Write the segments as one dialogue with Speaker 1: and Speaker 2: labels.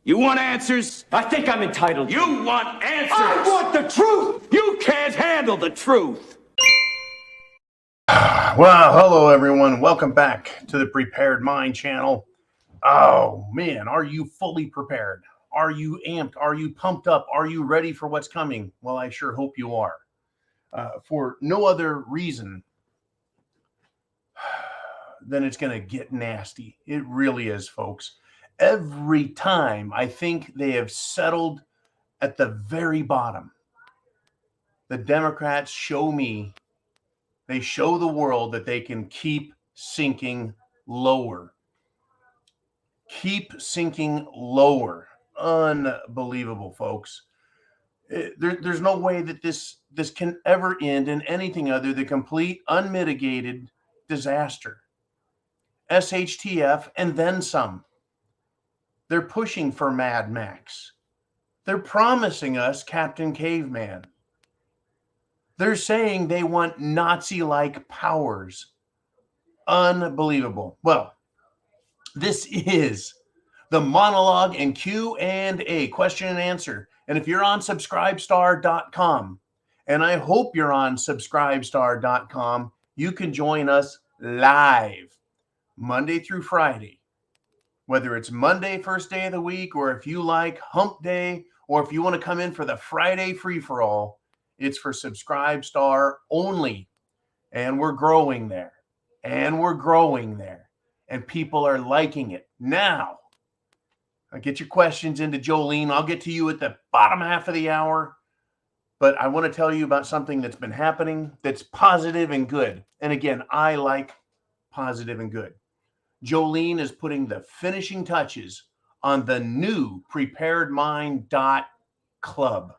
Speaker 1: You want answers?
Speaker 2: I think I'm entitled.
Speaker 1: You want answers?
Speaker 2: I want the truth!
Speaker 1: You can't handle the truth.
Speaker 3: Well, hello everyone. Welcome back to the Prepared Mind channel. Oh man, are you fully prepared? Are you amped? Are you pumped up? Are you ready for what's coming? Well, I sure hope you are. For no other reason than it's going to get nasty. It really is, folks. Every time I think they have settled at the very bottom, the Democrats show me, they show the world that they can keep sinking lower. Keep sinking lower. Unbelievable, folks. There's no way that this can ever end in anything other than complete, unmitigated disaster. SHTF and then some. They're pushing for Mad Max. They're promising us Captain Caveman. They're saying they want Nazi-like powers. Unbelievable. Well, this is the monologue and Q&A, question and answer. And if you're on subscribestar.com, and I hope you're on subscribestar.com, you can join us live Monday through Friday. Whether it's Monday, first day of the week, or if you like hump day, or if you want to come in for the Friday free-for-all, it's for Subscribestar only. And we're growing there. And we're growing there. And people are liking it. Now, I'll get your questions into Jolene. I'll get to you at the bottom half of the hour. But I want to tell you about something that's been happening that's positive and good. And again, I like positive and good. Jolene is putting the finishing touches on the new preparedmind.club.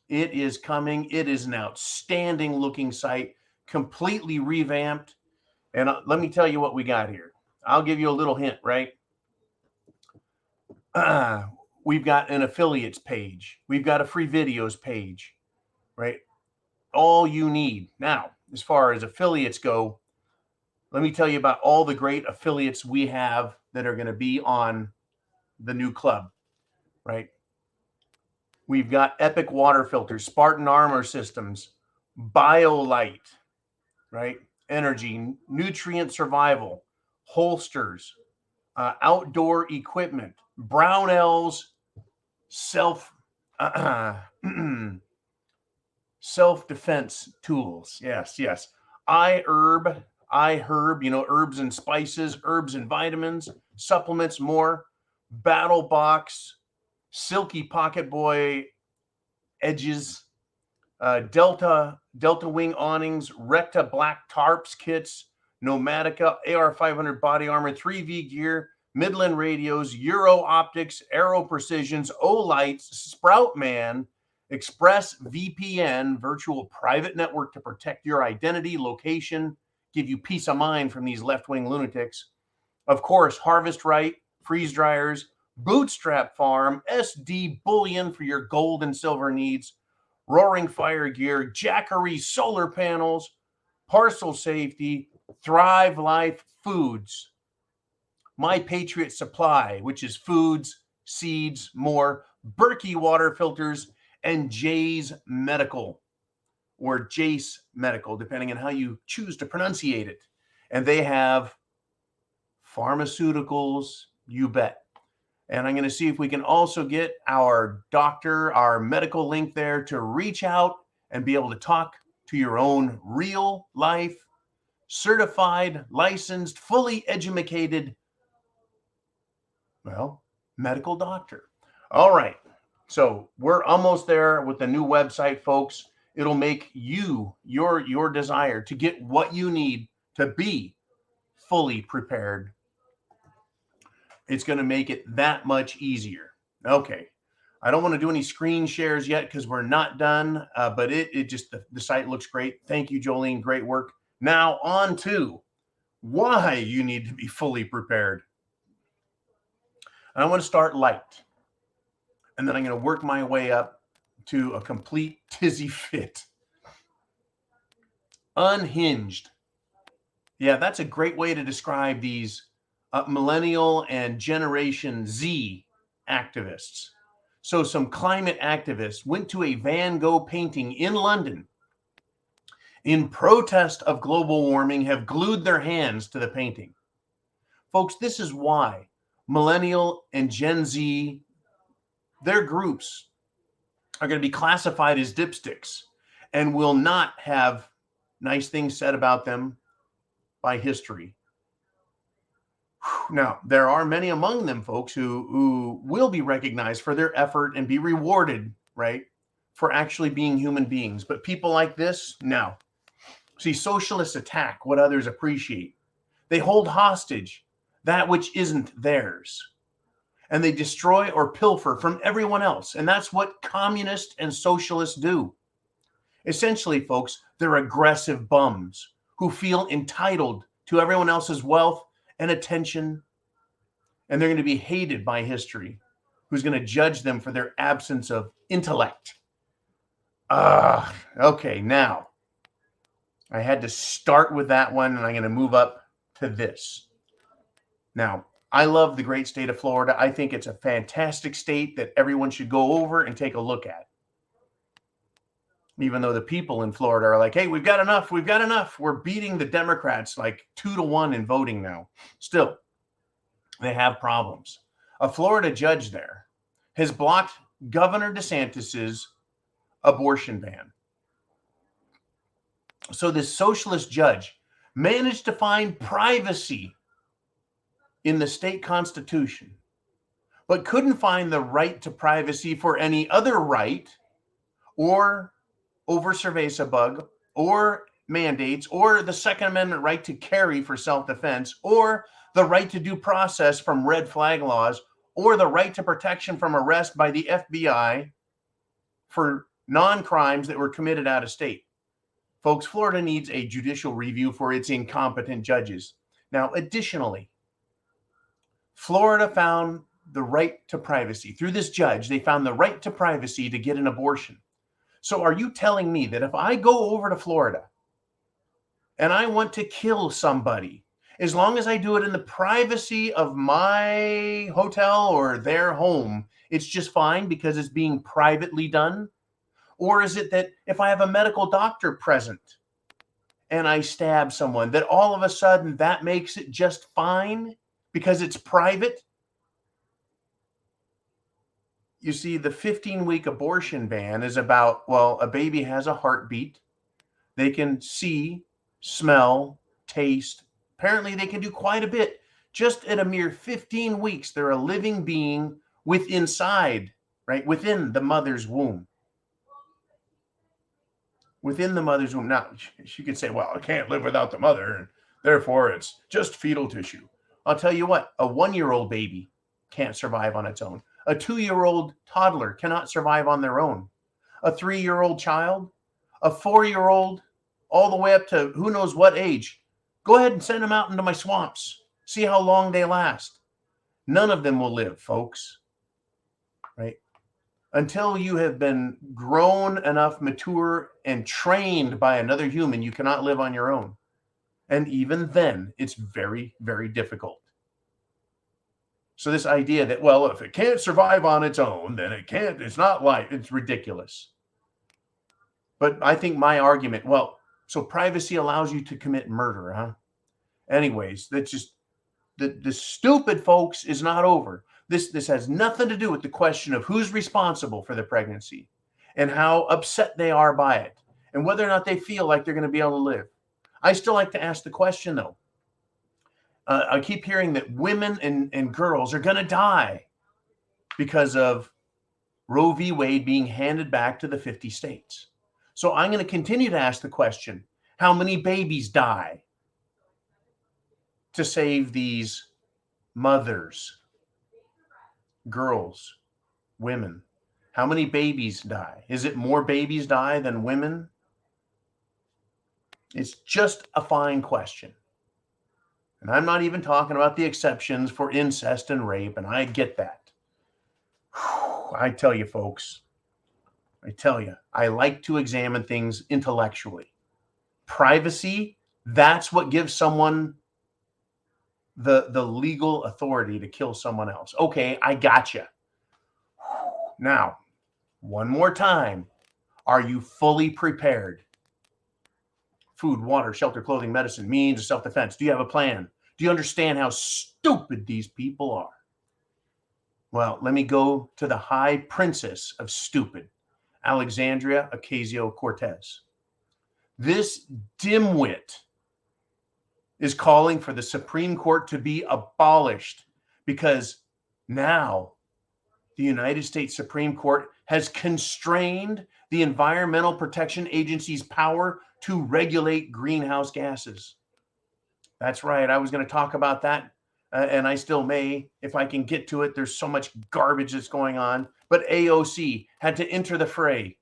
Speaker 3: It is coming. It is an outstanding looking site, completely revamped. And let me tell you what we got here. I'll give you a little hint, right? We've got an affiliates page. We've got a free videos page, right? All you need. Now, as far as affiliates go, let me tell you about all the great affiliates we have that are going to be on the new club, right? We've got Epic Water Filters, Spartan Armor Systems, BioLite, right? Energy, Nutrient Survival, Holsters, Outdoor Equipment, Brownells, self-defense tools. Yes. iHerb, herbs and spices, herbs and vitamins, supplements, more. Battle Box, Silky Pocket Boy edges, Delta Wing awnings, Recta Black tarps kits, Nomatica, AR500 body armor, 3V gear, Midland radios, Euro optics, Aero Precisions, O-Lights, Sprout Man, Express VPN, virtual private network to protect your identity, location, give you peace of mind from these left-wing lunatics. Of course, Harvest Right, freeze dryers, Bootstrap Farm, SD Bullion for your gold and silver needs, Roaring Fire gear, Jackery solar panels, Parcel Safety, Thrive Life Foods, My Patriot Supply, which is foods, seeds, more, Berkey water filters, and Jay's Medical, or Jace Medical, depending on how you choose to pronunciate it. And they have pharmaceuticals, you bet. And I'm going to see if we can also get our doctor, our medical link there to reach out and be able to talk to your own real life, certified, licensed, fully educated, medical doctor. All right. So we're almost there with the new website, folks. It'll make your desire to get what you need to be fully prepared. It's going to make it that much easier. Okay. I don't want to do any screen shares yet because we're not done, but the site looks great. Thank you, Jolene. Great work. Now on to why you need to be fully prepared. And I want to start light, and then I'm going to work my way up to a complete tizzy fit. Unhinged. Yeah, that's a great way to describe these millennial and Generation Z activists. So some climate activists went to a Van Gogh painting in London in protest of global warming, have glued their hands to the painting. Folks, this is why Millennial and Gen Z, their groups are going to be classified as dipsticks and will not have nice things said about them by history. Now, there are many among them, folks, who will be recognized for their effort and be rewarded, right, for actually being human beings. But people like this, no. See, socialists attack what others appreciate. They hold hostage that which isn't theirs. And they destroy or pilfer from everyone else. And that's what communists and socialists do. Essentially, folks, they're aggressive bums who feel entitled to everyone else's wealth and attention, and they're going to be hated by history, who's going to judge them for their absence of intellect. Okay, now, I had to start with that one, and I'm going to move up to this. Now, I love the great state of Florida. I think it's a fantastic state that everyone should go over and take a look at. Even though the people in Florida are like, hey, we've got enough. We're beating the Democrats like 2-1 in voting now. Still, they have problems. A Florida judge there has blocked Governor DeSantis's abortion ban. So this socialist judge managed to find privacy in the state constitution, but couldn't find the right to privacy for any other right or over cerveza bug or mandates or the Second Amendment right to carry for self-defense or the right to due process from red flag laws or the right to protection from arrest by the FBI for non-crimes that were committed out of state. Folks, Florida needs a judicial review for its incompetent judges. Now, additionally, Florida found the right to privacy. Through this judge, they found the right to privacy to get an abortion. So are you telling me that if I go over to Florida and I want to kill somebody, as long as I do it in the privacy of my hotel or their home, it's just fine because it's being privately done? Or is it that if I have a medical doctor present and I stab someone, that all of a sudden that makes it just fine because it's private? You see, the 15-week abortion ban is about, well, a baby has a heartbeat. They can see, smell, taste. Apparently, they can do quite a bit. Just at a mere 15 weeks, they're a living being within the mother's womb. Within the mother's womb. Now, she could say, well, I can't live without the mother, and therefore it's just fetal tissue. I'll tell you what, a 1-year-old baby can't survive on its own. A 2-year-old toddler cannot survive on their own. A 3-year-old child, a 4-year-old, all the way up to who knows what age. Go ahead and send them out into my swamps. See how long they last. None of them will live, folks. Right? Until you have been grown enough, mature, and trained by another human, you cannot live on your own. And even then, it's very, very difficult. So this idea that, well, if it can't survive on its own, then it's not life. It's ridiculous. But I think my argument, well, so privacy allows you to commit murder, huh? Anyways, that's just, the stupid, folks, is not over. This has nothing to do with the question of who's responsible for the pregnancy and how upset they are by it and whether or not they feel like they're going to be able to live. I still like to ask the question, though. I keep hearing that women and girls are going to die because of Roe v. Wade being handed back to the 50 states. So I'm going to continue to ask the question, how many babies die to save these mothers, girls, women? How many babies die? Is it more babies die than women? It's just a fine question. And I'm not even talking about the exceptions for incest and rape, and I get that. I tell you, folks, I like to examine things intellectually. Privacy, that's what gives someone the legal authority to kill someone else. Okay, I gotcha. Now, one more time. Are you fully prepared? Food, water, shelter, clothing, medicine, means of self-defense. Do you have a plan? Do you understand how stupid these people are? Well, let me go to the high princess of stupid, Alexandria Ocasio-Cortez. This dimwit is calling for the Supreme Court to be abolished because now the United States Supreme Court has constrained the Environmental Protection Agency's power to regulate greenhouse gases. That's right. I was going to talk about that, and I still may if I can get to it. There's so much garbage that's going on. But AOC had to enter the fray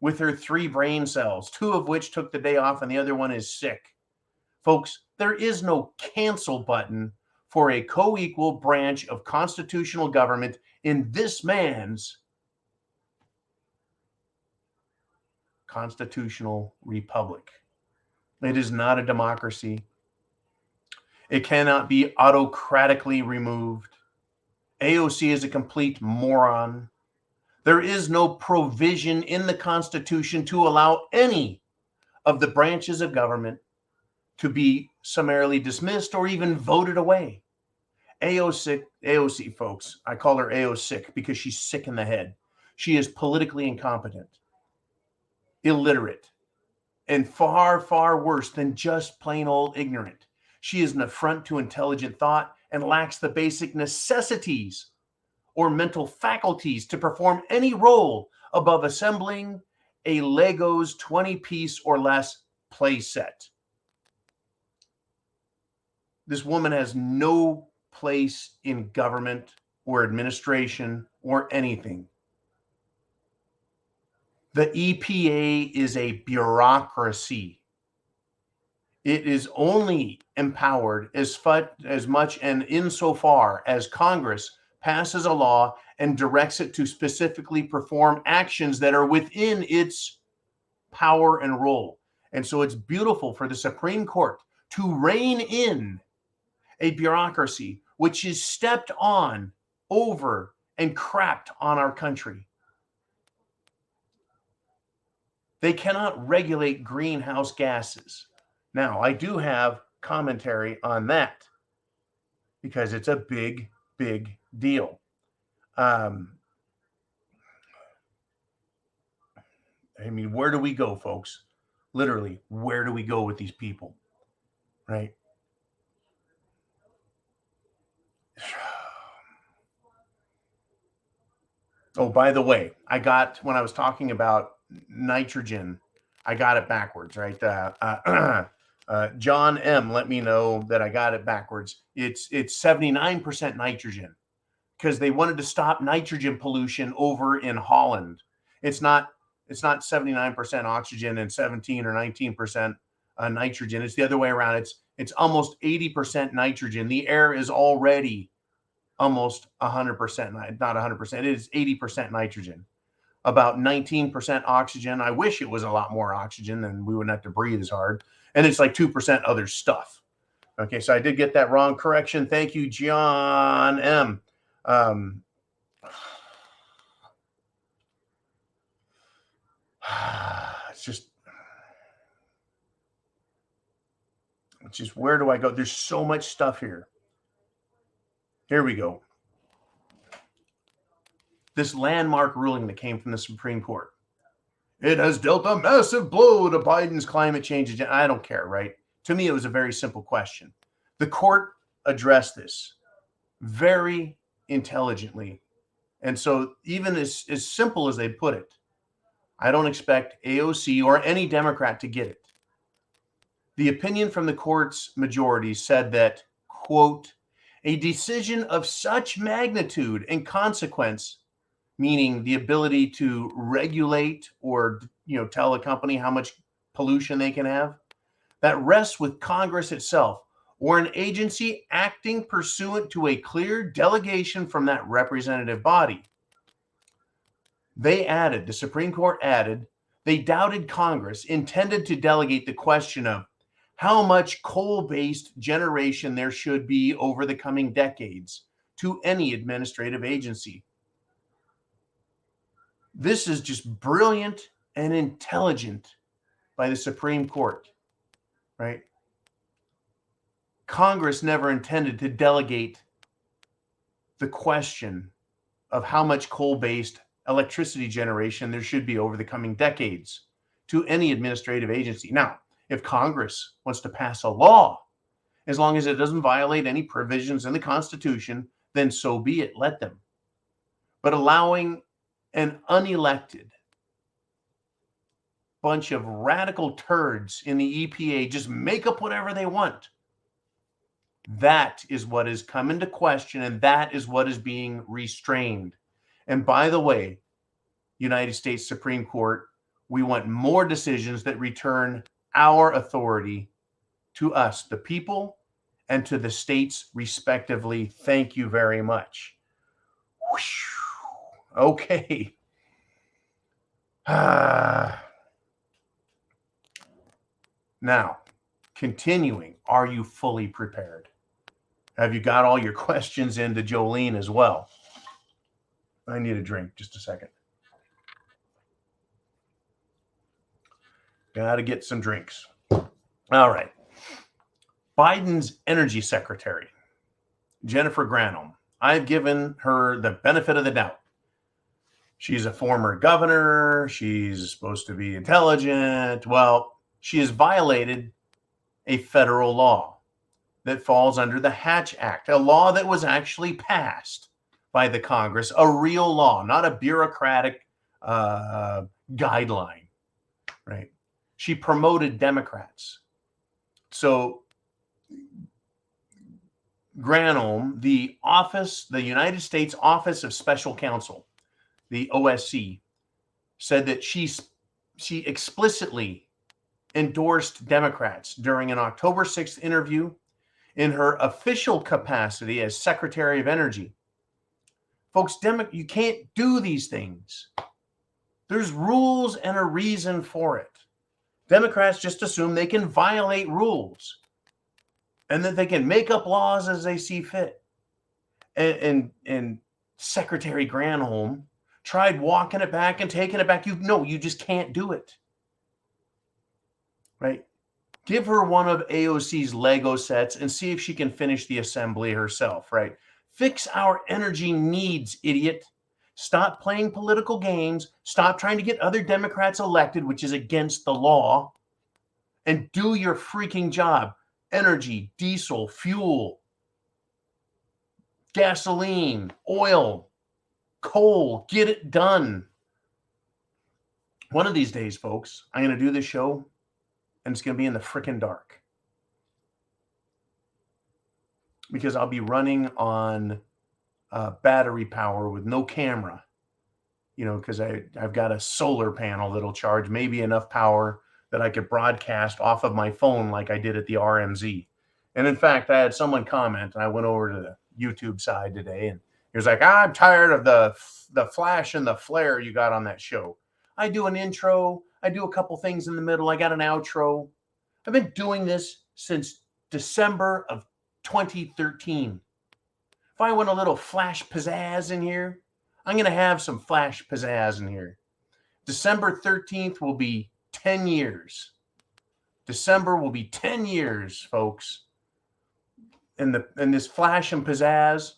Speaker 3: with her 3 brain cells, 2 of which took the day off and the other one is sick. Folks, there is no cancel button for a co-equal branch of constitutional government in this man's constitutional republic. It is not a democracy. It cannot be autocratically removed. AOC is a complete moron. There is no provision in the Constitution to allow any of the branches of government to be summarily dismissed or even voted away. AOC, folks, I call her AOC because she's sick in the head. She is politically incompetent, illiterate, and far, far worse than just plain old ignorant. She is an affront to intelligent thought and lacks the basic necessities or mental faculties to perform any role above assembling a Legos 20-piece or less play set. This woman has no place in government or administration or anything. The EPA is a bureaucracy. It is only empowered as much and insofar as Congress passes a law and directs it to specifically perform actions that are within its power and role. And so it's beautiful for the Supreme Court to rein in a bureaucracy which is stepped on, over, and crapped on our country. They cannot regulate greenhouse gases. Now, I do have commentary on that because it's a big, big deal. I mean, where do we go, folks? Literally, where do we go with these people? Right? Oh, by the way, when I was talking about nitrogen, I got it backwards, right? John M. let me know that I got it backwards. It's 79% nitrogen because they wanted to stop nitrogen pollution over in Holland. It's not 79% oxygen and 17 or 19% nitrogen. It's the other way around. It's almost 80% nitrogen. The air is already almost 100%, not 100%. It is 80% nitrogen, about 19% oxygen. I wish it was a lot more oxygen, then we wouldn't have to breathe as hard. And it's like 2% other stuff. Okay, so I did get that wrong. Correction. Thank you, John M. It's just where do I go? There's so much stuff here. Here we go. This landmark ruling that came from the Supreme Court. It has dealt a massive blow to Biden's climate change agenda. I don't care, right? To me, it was a very simple question. The court addressed this very intelligently. And so even as simple as they put it, I don't expect AOC or any Democrat to get it. The opinion from the court's majority said that, quote, a decision of such magnitude and consequence, meaning the ability to regulate or, tell a company how much pollution they can have, that rests with Congress itself or an agency acting pursuant to a clear delegation from that representative body. The Supreme Court added, they doubted Congress intended to delegate the question of how much coal-based generation there should be over the coming decades to any administrative agency. This is just brilliant and intelligent by the Supreme Court, right? Congress never intended to delegate the question of how much coal-based electricity generation there should be over the coming decades to any administrative agency. Now, if Congress wants to pass a law, as long as it doesn't violate any provisions in the Constitution, then so be it, let them. But allowing an unelected bunch of radical turds in the EPA just make up whatever they want, that is what is come into question, and that is what is being restrained. And by the way, United States Supreme Court, we want more decisions that return our authority to us, the people, and to the states respectively. Thank you very much. Okay. Now, continuing, are you fully prepared? Have you got all your questions into Jolene as well? I need a drink, just a second. Got to get some drinks. All right. Biden's energy secretary, Jennifer Granholm. I've given her the benefit of the doubt. She's a former governor. She's supposed to be intelligent. Well, she has violated a federal law that falls under the Hatch Act, a law that was actually passed by the Congress, a real law, not a bureaucratic guideline, right? She promoted Democrats. So Granholm, the United States Office of Special Counsel, the OSC, said that she explicitly endorsed Democrats during an October 6th interview in her official capacity as Secretary of Energy. Folks, you can't do these things. There's rules and a reason for it. Democrats just assume they can violate rules and that they can make up laws as they see fit. And Secretary Granholm tried walking it back and taking it back. You just can't do it. Right? Give her one of AOC's Lego sets and see if she can finish the assembly herself, right? Fix our energy needs, idiot. Stop playing political games. Stop trying to get other Democrats elected, which is against the law, and do your freaking job. Energy, diesel, fuel, gasoline, oil, coal, get it done. One of these days, folks, I'm going to do this show and it's going to be in the freaking dark because I'll be running on battery power with no camera, because I've got a solar panel that'll charge maybe enough power that I could broadcast off of my phone like I did at the RMZ. And in fact, I had someone comment, and I went over to the YouTube side today, and he was like, I'm tired of the flash and the flare you got on that show. I do an intro. I do a couple things in the middle. I got an outro. I've been doing this since December of 2013. If I want a little flash pizzazz in here, I'm going to have some flash pizzazz in here. December 13th will be 10 years. December will be 10 years, folks. And this flash and pizzazz,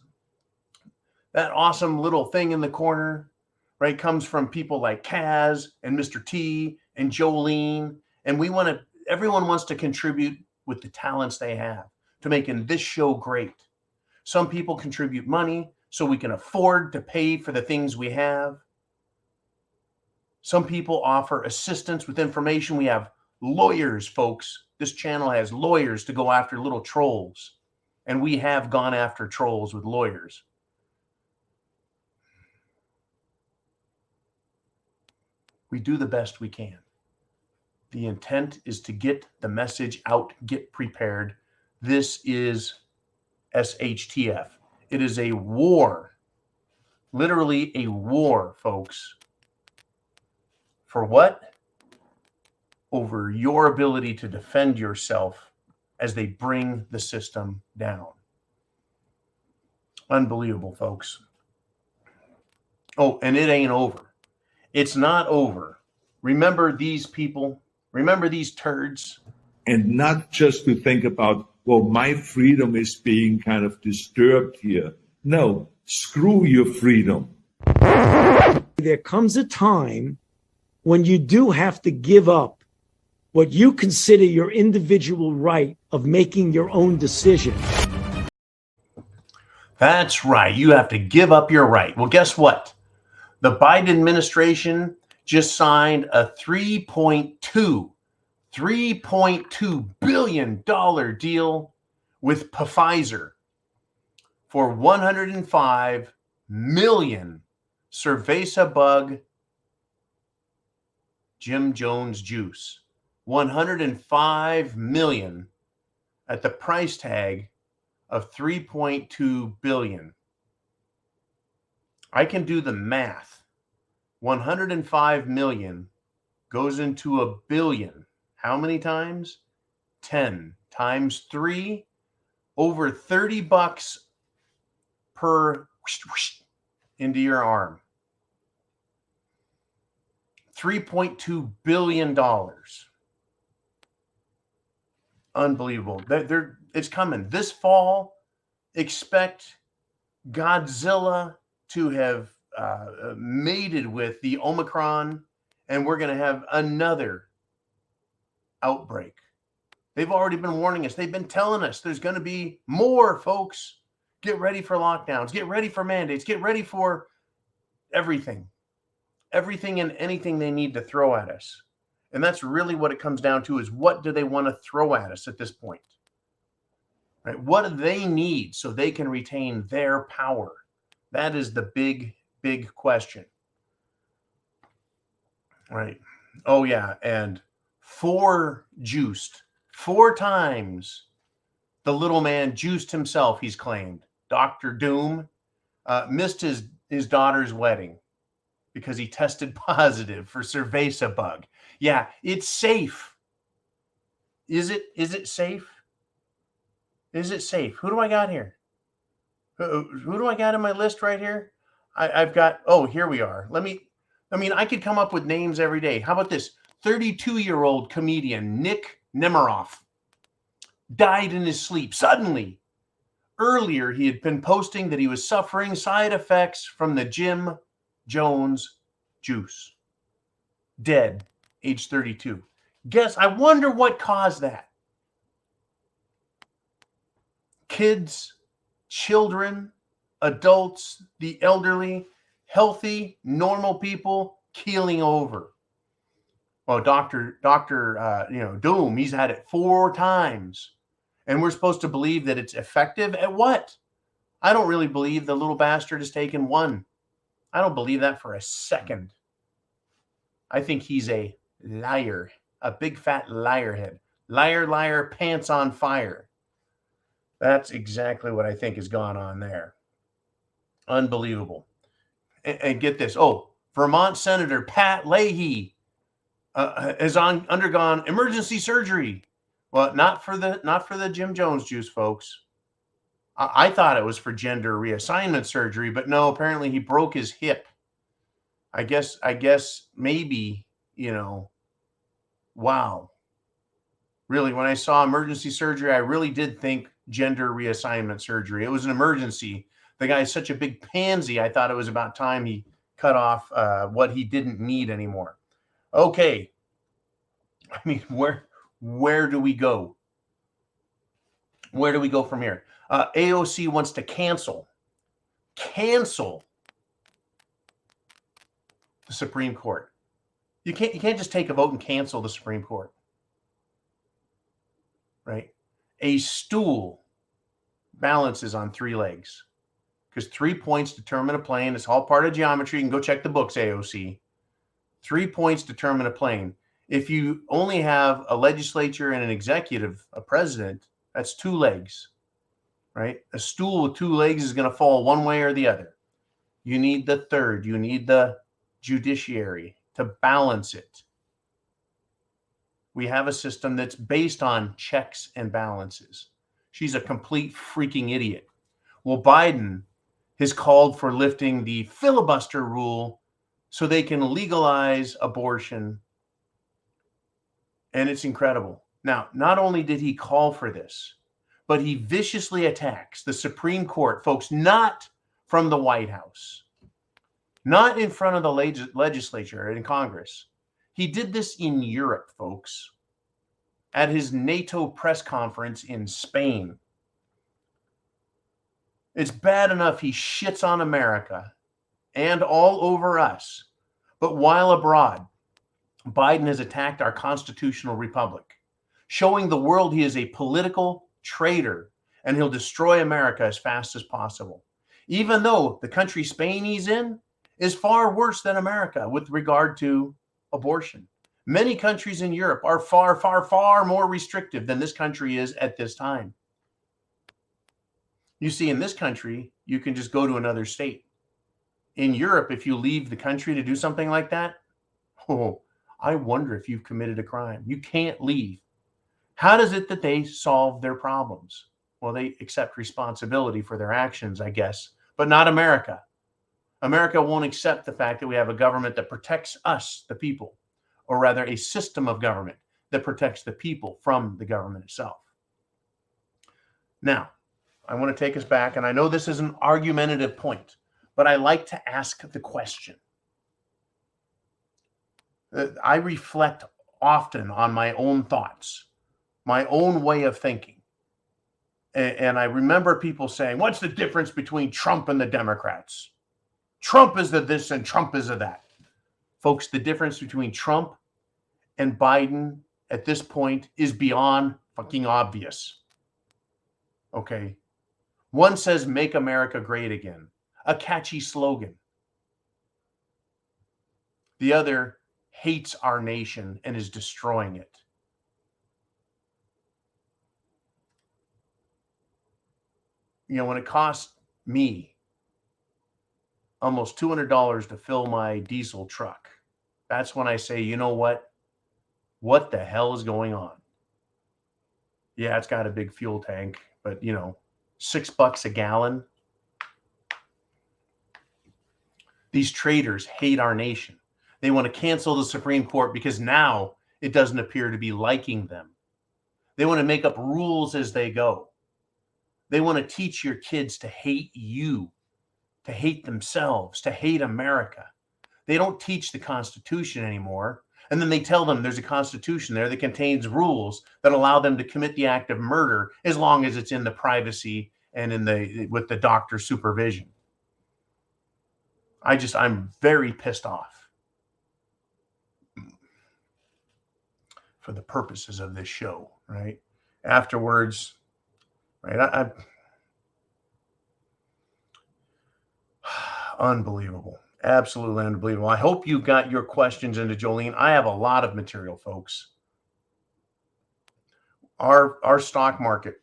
Speaker 3: that awesome little thing in the corner, right, comes from people like Kaz and Mr. T and Jolene. And everyone wants to contribute with the talents they have to making this show great. Some people contribute money so we can afford to pay for the things we have. Some people offer assistance with information. We have lawyers, folks. This channel has lawyers to go after little trolls. And we have gone after trolls with lawyers. We do the best we can. The intent is to get the message out, get prepared. This is SHTF. It is a war, literally a war, folks. For what? Over your ability to defend yourself as they bring the system down. Unbelievable, folks. Oh, and it ain't over. It's not over. Remember these people. Remember these turds.
Speaker 4: And not just to think about, well, my freedom is being kind of disturbed here. No, screw your freedom.
Speaker 5: There comes a time when you do have to give up what you consider your individual right of making your own decision.
Speaker 3: That's right. You have to give up your right. Well, guess what? The Biden administration just signed a $3.2 billion deal with Pfizer for 105 million cerveza bug Jim Jones juice. 105 million at the price tag of 3.2 billion. I can do the math. 105 million goes into a billion. How many times? 10 times 3, over $30 per into your arm. $3.2 billion. Unbelievable. It's coming. This fall, expect Godzilla to have mated with the Omicron, and we're going to have another outbreak. They've already been warning us. They've been telling us there's going to be more, folks. Get ready for lockdowns. Get ready for mandates. Get ready for everything. Everything and anything they need to throw at us. And that's really what it comes down to, is what do they want to throw at us at this point? Right? What do they need so they can retain their power? That is the big, big question. Right. Oh, yeah. And 4 times the little man juiced himself, he's claimed. Dr. Doom missed his daughter's wedding because he tested positive for cerveza bug. Yeah, it's safe. Is it safe? Is it safe? Who do I got here? Who do I got in my list right here? I've got, here we are. I could come up with names every day. How about this? 32-year-old comedian Nick Nemiroff died in his sleep suddenly. Earlier, he had been posting that he was suffering side effects from the Jim Jones juice. Dead, age 32. I wonder what caused that. Kids, children, adults, the elderly, healthy, normal people keeling over. Well, Dr. Doom, he's had it 4 times. And we're supposed to believe that it's effective at what? I don't really believe the little bastard has taken 1. I don't believe that for a second. I think he's a liar, a big fat liar head. Liar, liar, pants on fire. That's exactly what I think has gone on there. Unbelievable. And get this. Vermont Senator Pat Leahy has undergone emergency surgery. Well, not for the Jim Jones juice, folks. I thought it was for gender reassignment surgery, but no, apparently he broke his hip. I guess maybe, wow. Really, when I saw emergency surgery, I really did think gender reassignment surgery. It was an emergency. The guy's such a big pansy, I thought it was about time he cut off what he didn't need anymore. Okay. I mean, where do we go? Where do we go from here? AOC wants to cancel the Supreme Court. You can't just take a vote and cancel the Supreme Court. Right? A stool balances on 3 legs, because 3 points determine a plane. It's all part of geometry. You can go check the books, AOC. 3 points determine a plane. If you only have a legislature and an executive, a president, that's 2 legs, right? A stool with 2 legs is going to fall one way or the other. You need the third. You need the judiciary to balance it. We have a system that's based on checks and balances. She's a complete freaking idiot. Well, Biden has called for lifting the filibuster rule so they can legalize abortion. And it's incredible. Now, not only did he call for this, but he viciously attacks the Supreme Court, folks, not from the White House, not in front of the legislature and Congress. He did this in Europe, folks, at his NATO press conference in Spain. It's bad enough he shits on America and all over us, but while abroad, Biden has attacked our constitutional republic, showing the world he is a political traitor and he'll destroy America as fast as possible, even though the country Spain he's in is far worse than America with regard to abortion. Many countries in Europe are far, far, far more restrictive than this country is at this time. You see, in this country, you can just go to another state. In Europe, if you leave the country to do something like that, I wonder if you've committed a crime. You can't leave. How does it that they solve their problems? Well, they accept responsibility for their actions, I guess, but not America. America won't accept the fact that we have a government that protects us, the people, or rather a system of government that protects the people from the government itself. Now, I want to take us back, and I know this is an argumentative point, but I like to ask the question. I reflect often on my own thoughts, my own way of thinking. And I remember people saying, what's the difference between Trump and the Democrats? Trump is the this and Trump is the that. Folks, the difference between Trump and Biden at this point is beyond fucking obvious. Okay. One says, make America great again, a catchy slogan. The other hates our nation and is destroying it. You know, when it cost me almost $200 to fill my diesel truck, that's when I say, you know what? What the hell is going on? Yeah, it's got a big fuel tank, but you know, $6 a gallon. These traitors hate our nation. They want to cancel the Supreme Court because now it doesn't appear to be liking them. They want to make up rules as they go. They want to teach your kids to hate you, to hate themselves, to hate America. They don't teach the Constitution anymore. And then they tell them there's a Constitution there that contains rules that allow them to commit the act of murder as long as it's in the privacy and with the doctor's supervision. I'm very pissed off for the purposes of this show, right? Afterwards, right? Unbelievable. Absolutely unbelievable. I hope you got your questions into Jolene. I have a lot of material, folks. Our stock market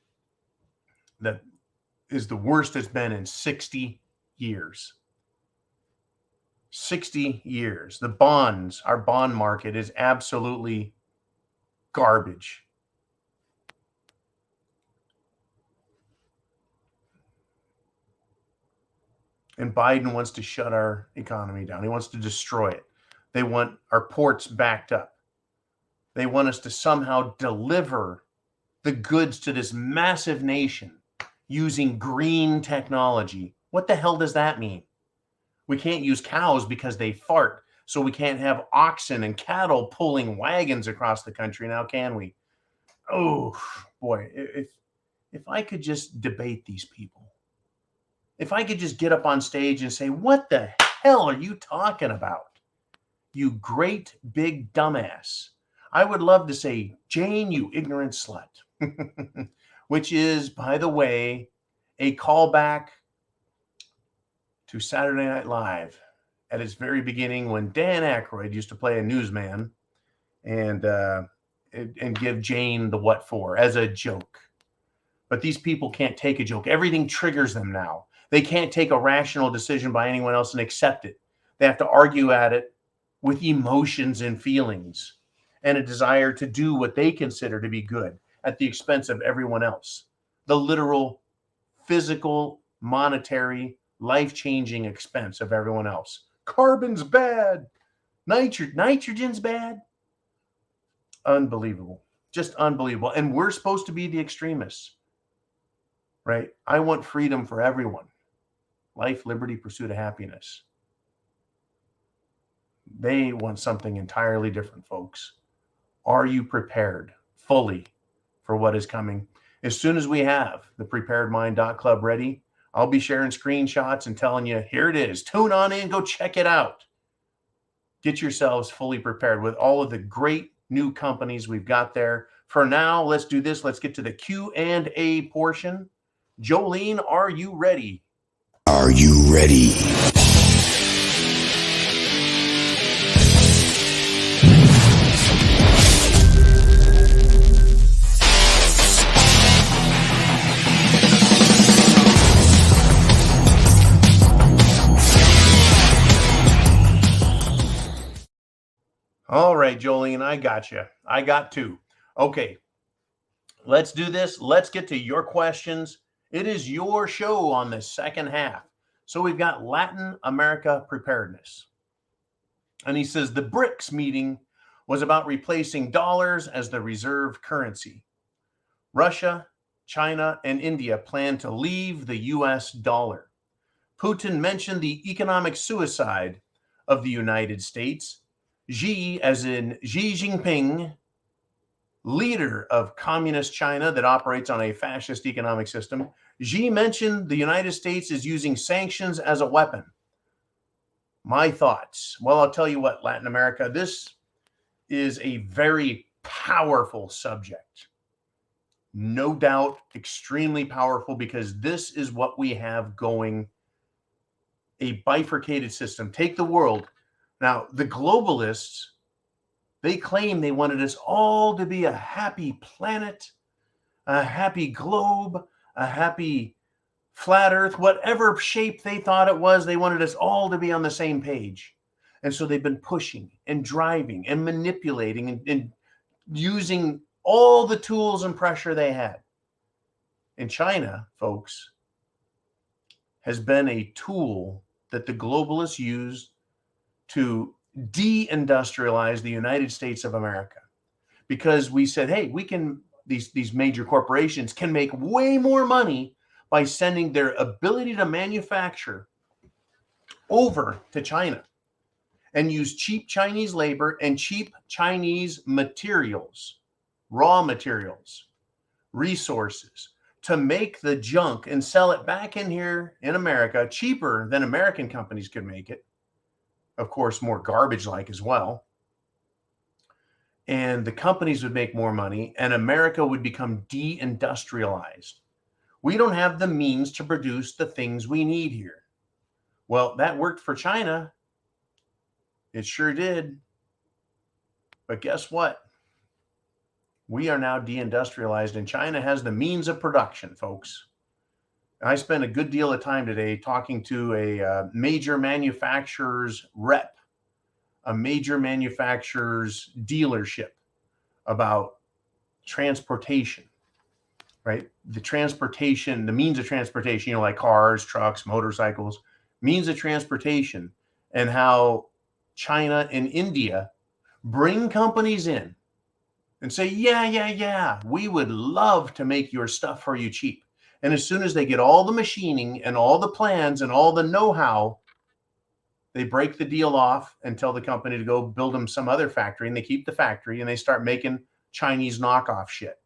Speaker 3: that is the worst it's been in 60 years. 60 years. The bonds, our bond market is absolutely garbage. And Biden wants to shut our economy down. He wants to destroy it. They want our ports backed up. They want us to somehow deliver the goods to this massive nation using green technology. What the hell does that mean? We can't use cows because they fart, so we can't have oxen and cattle pulling wagons across the country now, can we? Oh, boy, if I could just debate these people. If I could just get up on stage and say, what the hell are you talking about? You great big dumbass. I would love to say, Jane, you ignorant slut, which is, by the way, a callback to Saturday Night Live at its very beginning when Dan Aykroyd used to play a newsman and give Jane the what for as a joke. But these people can't take a joke. Everything triggers them now. They can't take a rational decision by anyone else and accept it. They have to argue at it with emotions and feelings and a desire to do what they consider to be good at the expense of everyone else. The literal, physical, monetary, life-changing expense of everyone else. Carbon's bad. Nitrogen's bad. Unbelievable. Just unbelievable. And we're supposed to be the extremists, right? I want freedom for everyone. Life, liberty, pursuit of happiness. They want something entirely different, folks. Are you prepared fully for what is coming? As soon as we have the preparedmind.club ready, I'll be sharing screenshots and telling you, here it is. Tune on in, go check it out. Get yourselves fully prepared with all of the great new companies we've got there. For now, let's do this. Let's get to the Q&A portion. Jolene, are you ready?
Speaker 6: Are you ready?
Speaker 3: All right, Jolene, I got you. I got two. Okay, let's do this. Let's get to your questions. It is your show on the second half. So we've got Latin America preparedness. And he says the BRICS meeting was about replacing dollars as the reserve currency. Russia, China, and India plan to leave the US dollar. Putin mentioned the economic suicide of the United States. Xi, as in Xi Jinping, leader of communist China that operates on a fascist economic system. Xi mentioned the United States is using sanctions as a weapon. My thoughts. Well, I'll tell you what, Latin America, this is a very powerful subject. No doubt, extremely powerful, because this is what we have going, a bifurcated system. Take the world. Now, the globalists, they claim they wanted us all to be a happy planet, a happy globe, a happy flat earth, whatever shape they thought it was, they wanted us all to be on the same page. And so they've been pushing and driving and manipulating and using all the tools and pressure they had. And China, folks, has been a tool that the globalists used to deindustrialize the United States of America, because we said, hey, we can, these major corporations can make way more money by sending their ability to manufacture over to China and use cheap Chinese labor and cheap Chinese materials, raw materials, resources, to make the junk and sell it back in here in America cheaper than American companies could make it. Of course, more garbage-like as well. And the companies would make more money, and America would become deindustrialized. We don't have the means to produce the things we need here. Well, that worked for China. It sure did. But guess what? We are now deindustrialized, and China has the means of production, folks. I spent a good deal of time today talking to a major manufacturer's rep, a major manufacturer's dealership about transportation, right? The transportation, the means of transportation, you know, like cars, trucks, motorcycles, means of transportation, and how China and India bring companies in and say, yeah, we would love to make your stuff for you cheap. And as soon as they get all the machining and all the plans and all the know-how, they break the deal off and tell the company to go build them some other factory, and they keep the factory and they start making Chinese knockoff shit.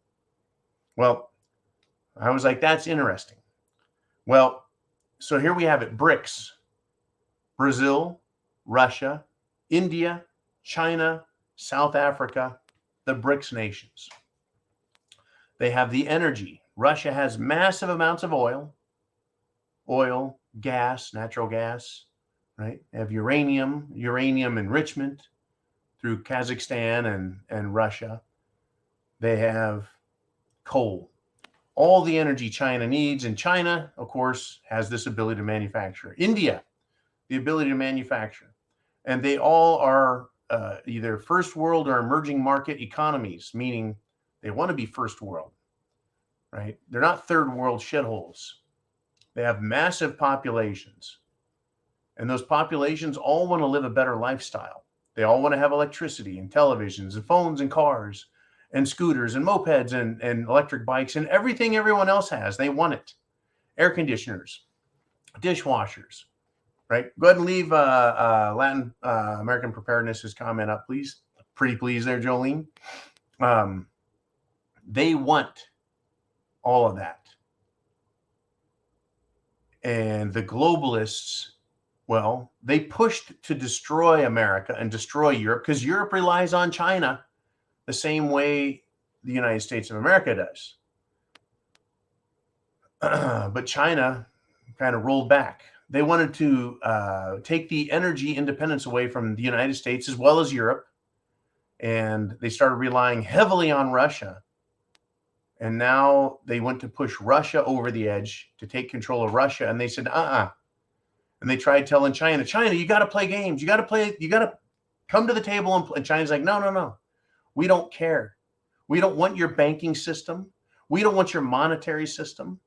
Speaker 3: Well, I was like, that's interesting. Well, so here we have it, BRICS, Brazil, Russia, India, China, South Africa, the BRICS nations. They have the energy. Russia has massive amounts of oil, gas, natural gas, right? They have uranium enrichment through Kazakhstan and Russia. They have coal, all the energy China needs. And China, of course, has this ability to manufacture. India, the ability to manufacture. And they all are either first world or emerging market economies, meaning they want to be first world. Right? They're not third world shitholes. They have massive populations. And those populations all want to live a better lifestyle. They all want to have electricity and televisions and phones and cars and scooters and mopeds and electric bikes and everything everyone else has. They want it. Air conditioners, dishwashers, right? Go ahead and leave Latin American Preparedness' comment up, please. Pretty please there, Jolene. They want all of that. And the globalists, well, they pushed to destroy America and destroy Europe because Europe relies on China the same way the United States of America does. But China kind of rolled back. They wanted to take the energy independence away from the United States as well as Europe. And they started relying heavily on Russia. And now they went to push Russia over the edge to take control of Russia. And they said, And they tried telling China, you got to play games. You got to come to the table. And China's like, no. We don't care. We don't want your banking system. We don't want your monetary system.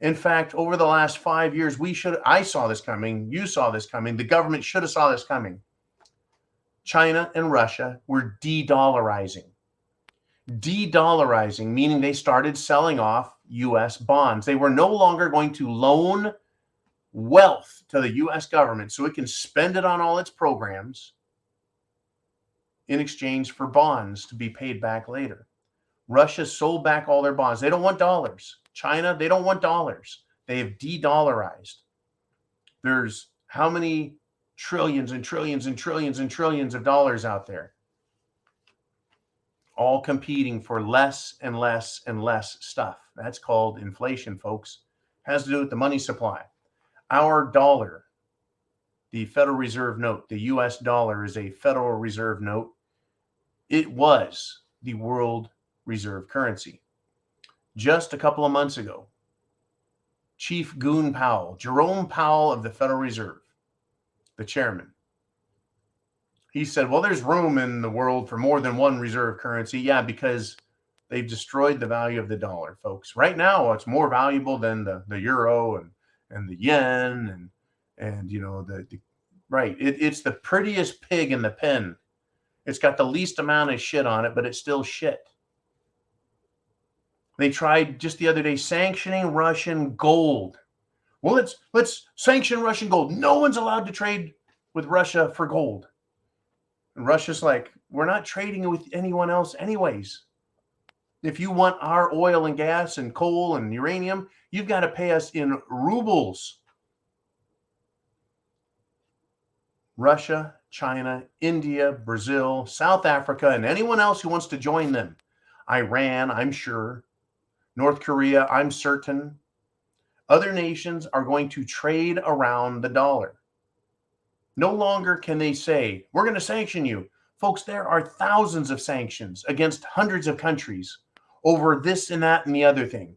Speaker 3: In fact, over the last 5 years, I saw this coming. You saw this coming. The government should have saw this coming. China and Russia were de-dollarizing. De-dollarizing, meaning they started selling off U.S. bonds. They were no longer going to loan wealth to the U.S. government so it can spend it on all its programs in exchange for bonds to be paid back later. Russia sold back all their bonds. They don't want dollars. China, they don't want dollars. They have de-dollarized. There's how many trillions and trillions and trillions and trillions of dollars out there, all competing for less and less and less stuff. That's called inflation, folks. Has to do with the money supply. Our dollar, the Federal Reserve note, the US dollar is a Federal Reserve note. It was the world reserve currency. Just a couple of months ago, Chief Goon Powell, Jerome Powell of the Federal Reserve, the chairman, he said, well, there's room in the world for more than one reserve currency. Yeah, because they've destroyed the value of the dollar, folks. Right now, it's more valuable than the euro and the yen and you know, right. It's the prettiest pig in the pen. It's got the least amount of shit on it, but it's still shit. They tried just the other day sanctioning Russian gold. Well, let's sanction Russian gold. No one's allowed to trade with Russia for gold. And Russia's like, we're not trading with anyone else anyways. If you want our oil and gas and coal and uranium, you've got to pay us in rubles. Russia, China, India, Brazil, South Africa, and anyone else who wants to join them. Iran, I'm sure. North Korea, I'm certain. Other nations are going to trade around the dollar. No longer can they say, we're going to sanction you. Folks, there are thousands of sanctions against hundreds of countries over this and that and the other thing,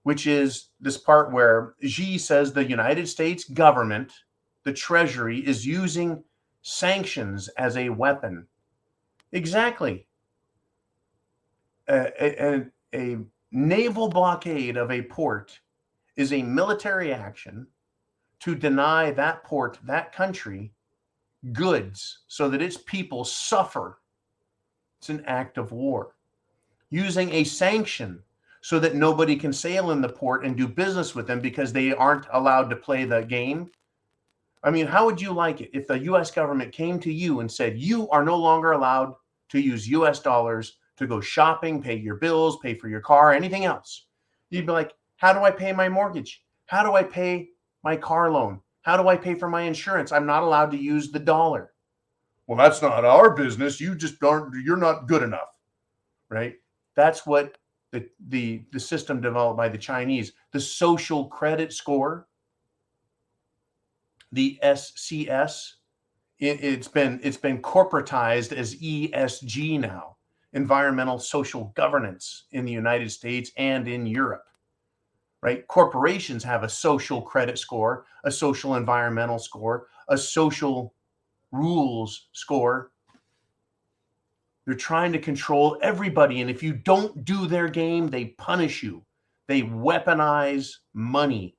Speaker 3: which is this part where Xi says the United States government, the Treasury, is using sanctions as a weapon. Exactly. A naval blockade of a port is a military action to deny that port, that country, goods so that its people suffer. It's an act of war. Using a sanction so that nobody can sail in the port and do business with them because they aren't allowed to play the game. I mean, how would you like it if the U.S. government came to you and said, you are no longer allowed to use U.S. dollars to go shopping, pay your bills, pay for your car, anything else? You'd be like, how do I pay my mortgage? How do I pay my car loan? How do I pay for my insurance? I'm not allowed to use the dollar. Well, that's not our business. You just aren't, you're not good enough, right? That's what the system developed by the Chinese. The social credit score, the SCS, it's been corporatized as ESG now, environmental social governance, in the United States and in Europe, right? Corporations have a social credit score, a social environmental score, a social rules score. They're trying to control everybody. And if you don't do their game, they punish you. They weaponize money.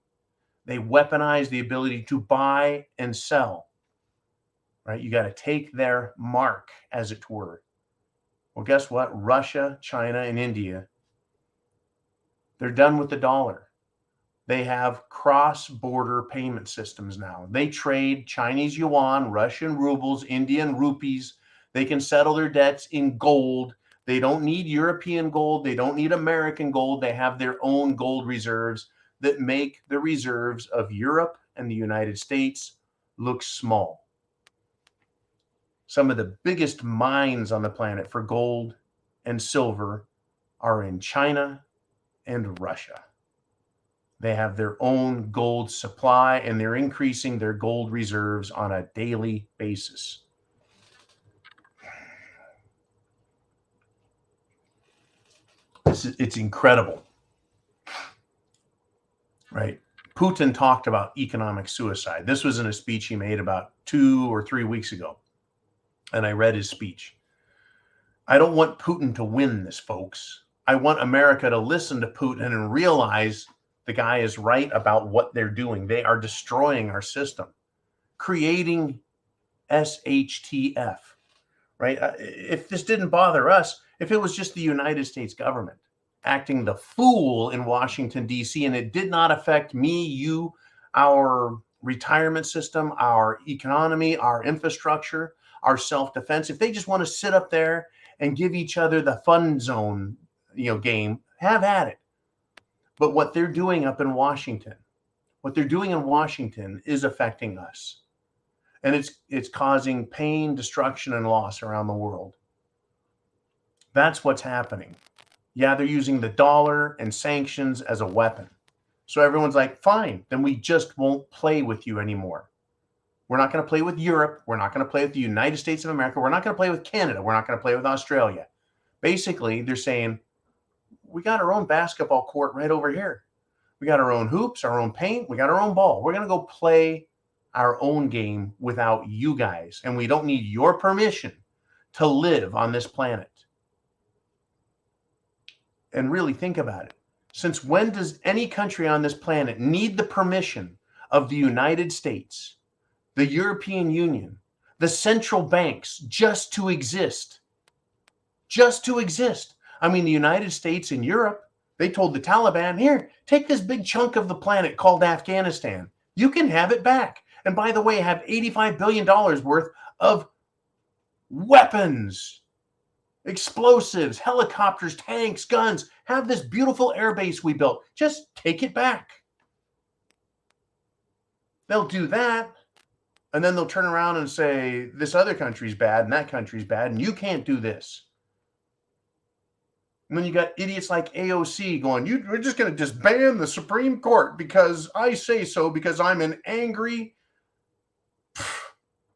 Speaker 3: They weaponize the ability to buy and sell, right? You got to take their mark, as it were. Well, guess what? Russia, China, and India, they're done with the dollar. They have cross-border payment systems now. They trade Chinese yuan, Russian rubles, Indian rupees. They can settle their debts in gold. They don't need European gold. They don't need American gold. They have their own gold reserves that make the reserves of Europe and the United States look small. Some of the biggest mines on the planet for gold and silver are in China and Russia. They have their own gold supply, and they're increasing their gold reserves on a daily basis. It's incredible, right? Putin talked about economic suicide. This was in a speech he made about 2 or 3 weeks ago, and I read his speech. I don't want Putin to win this, folks. I want America to listen to Putin and realize the guy is right about what they're doing. They are destroying our system, creating SHTF, right? If this didn't bother us, if it was just the United States government acting the fool in Washington, D.C., and it did not affect me, you, our retirement system, our economy, our infrastructure, our self-defense, if they just want to sit up there and give each other the fun zone, game, have at it. But what they're doing up in Washington, is affecting us. And it's causing pain, destruction, and loss around the world. That's what's happening. Yeah, they're using the dollar and sanctions as a weapon. So everyone's like, fine, then we just won't play with you anymore. We're not going to play with Europe. We're not going to play with the United States of America. We're not going to play with Canada. We're not going to play with Australia. Basically, they're saying, we got our own basketball court right over here. We got our own hoops, our own paint. We got our own ball. We're going to go play our own game without you guys. And we don't need your permission to live on this planet. And really think about it. Since when does any country on this planet need the permission of the United States, the European Union, the central banks just to exist? Just to exist. I mean, the United States and Europe, they told the Taliban, here, take this big chunk of the planet called Afghanistan. You can have it back. And by the way, have $85 billion worth of weapons, explosives, helicopters, tanks, guns. Have this beautiful air base we built. Just take it back. They'll do that. And then they'll turn around and say, this other country's bad and that country's bad and you can't do this. And then you got idiots like AOC going, we're just going to disband the Supreme Court because I say so, because I'm an angry,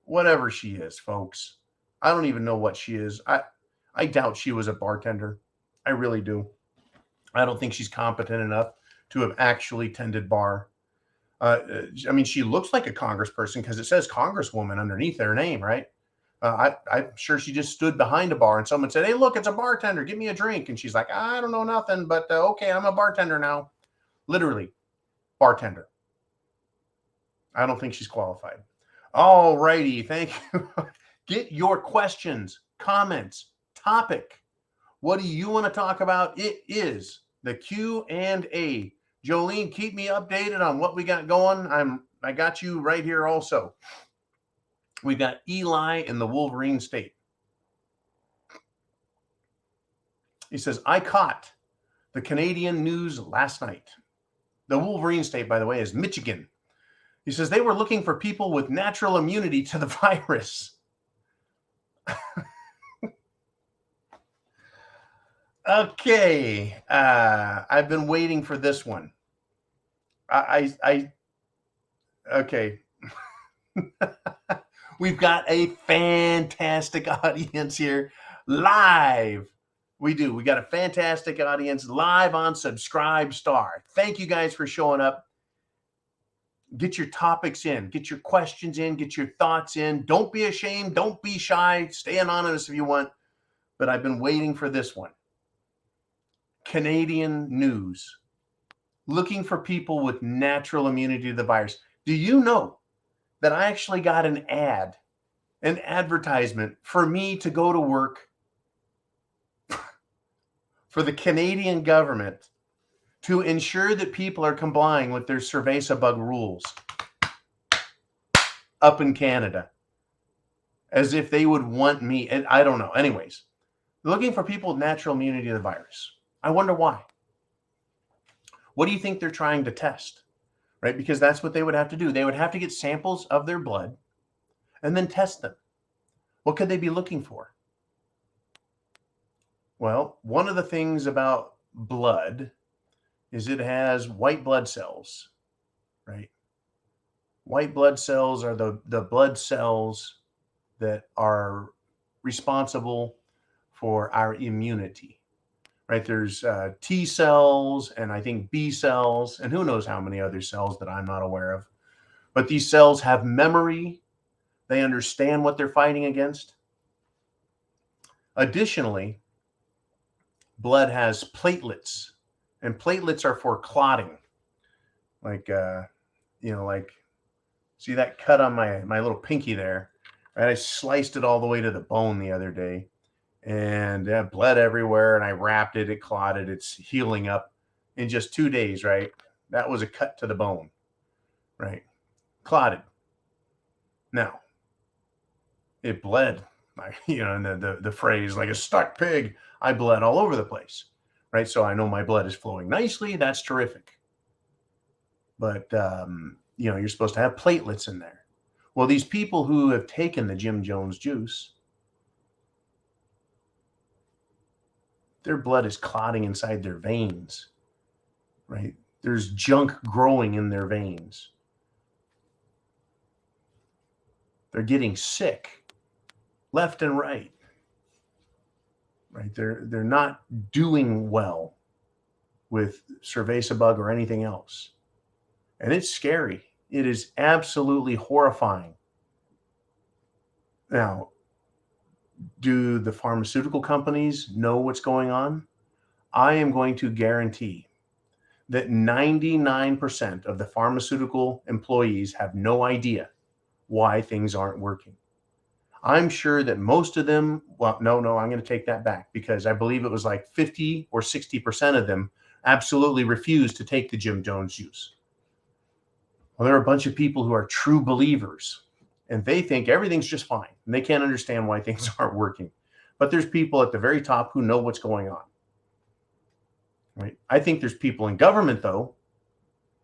Speaker 3: whatever she is, folks. I don't even know what she is. I doubt she was a bartender. I really do. I don't think she's competent enough to have actually tended bar. I mean, she looks like a congressperson because it says congresswoman underneath their name, right? I'm sure she just stood behind a bar and someone said, hey, look, it's a bartender. Give me a drink. And she's like, I don't know nothing, but okay, I'm a bartender now. Literally, bartender. I don't think she's qualified. All righty. Thank you. Get your questions, comments, topic. What do you want to talk about? It is the Q&A. Jolene, keep me updated on what we got going. I got you right here also. We've got Eli in the Wolverine State. He says, I caught the Canadian news last night. The Wolverine State, by the way, is Michigan. He says they were looking for people with natural immunity to the virus. Okay. I've been waiting for this one. Okay. We've got a fantastic audience here live. We do. We got a fantastic audience live on Subscribe Star. Thank you guys for showing up. Get your topics in, get your questions in, get your thoughts in. Don't be ashamed. Don't be shy. Stay anonymous if you want. But I've been waiting for this one. Canadian news. looking for people with natural immunity to the virus. Do you know that I actually got an advertisement for me to go to work for the Canadian government to ensure that people are complying with their cerveza bug rules up in Canada, as if they would want me. And I don't know. Anyways, looking for people with natural immunity to the virus. I wonder why. What do you think they're trying to test? Right? Because that's what they would have to do. They would have to get samples of their blood and then test them. What could they be looking for? Well, one of the things about blood is it has white blood cells, right? White blood cells are the blood cells that are responsible for our immunity, right? There's T cells and I think B cells and who knows how many other cells that I'm not aware of. But these cells have memory. They understand what they're fighting against. Additionally, blood has platelets, and platelets are for clotting. Like, like, see that cut on my little pinky there? Right? I sliced it all the way to the bone the other day, and bled everywhere, and I wrapped it. It clotted. It's healing up in just 2 days, right? That was a cut to the bone, right? Clotted. Now, it bled, and the phrase, like a stuck pig, I bled all over the place, right? So I know my blood is flowing nicely. That's terrific. But, you're supposed to have platelets in there. Well, these people who have taken the Jim Jones juice, their blood is clotting inside their veins, right? There's junk growing in their veins. They're getting sick left and right. Right? They're not doing well with cerveza bug or anything else. And it's scary. It is absolutely horrifying. Now, do the pharmaceutical companies know what's going on? I am going to guarantee that 99% of the pharmaceutical employees have no idea why things aren't working. I'm sure that most of them, well, no, I'm going to take that back, because I believe it was like 50 or 60% of them absolutely refused to take the Jim Jones juice. Well, there are a bunch of people who are true believers, and they think everything's just fine, and they can't understand why things aren't working. But there's people at the very top who know what's going on. Right? I think there's people in government, though,